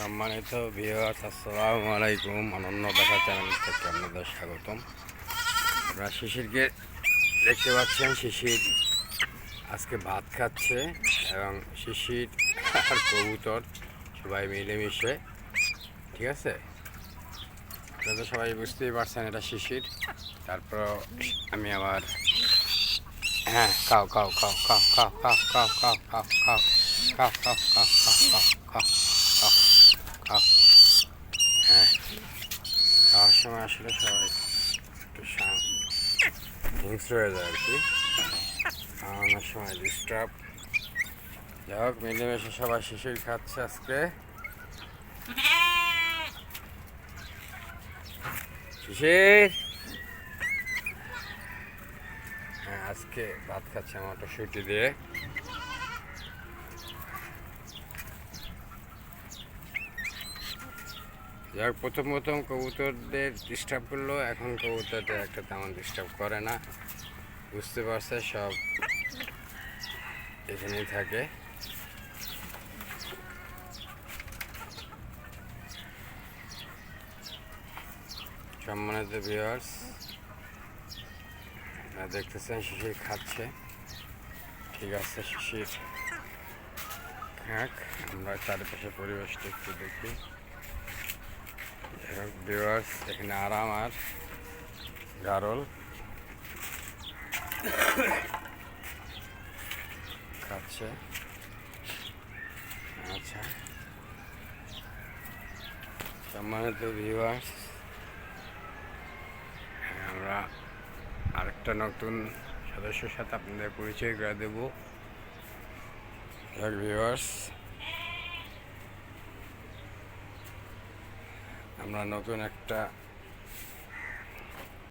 সম্মানিত ভিউয়ার্স, আসসালামু আলাইকুম। অনন্য দেখা চ্যানেল থেকে আপনাদের স্বাগতম। আপনারা শিশিরকে দেখতে পাচ্ছেন। শিশির আজকে ভাত খাচ্ছে এবং শিশির আর কবুতর সবাই মিলেমিশে, ঠিক আছে? আপনারা তো সবাই বুঝতেই পারছেন এটা শিশির। তারপর আমি আবার হ্যাঁ, খাও খাও খাও খাও খাও খাও খাও খাও খাও খাও খাও খাও খাও খাও খাও খাও খাও। হ্যাঁ, খাওয়ার সময় আসলে সবাই একটু হিংস্র হয়ে যায় আর কি, খাওয়ানোর সময় ডিস্টার্ব। যাই হোক, মিলেমিশে সবাই শিশির খাচ্ছে আজকে। শিশির হ্যাঁ, আজকে ভাত খাচ্ছে মটরশুঁটি দিয়ে। যাই হোক, প্রথম প্রথম কবুতরদের ডিস্টার্ব করলো, এখন কবুতরদের একটা তেমন ডিস্টার্ব করে না। বুঝতে পারছে সব এখানেই থাকে। সম্মানিত ভিউয়ার্স, দেখতেছেন শিশির খাচ্ছে। ঠিক আছে, শিশির খাক, আমরা চারিপাশে পরিবেশটা একটু দেখি। ভিউয়ার্স, এখানে আরাম আর গারল খাচ্ছে। আচ্ছা, সম্মানিত ভিউয়ার্স, আমরা আরেকটা নতুন সদস্যের সাথে আপনাদের পরিচয় করে দেব। ভিউয়ার্স, আমরা নতুন একটা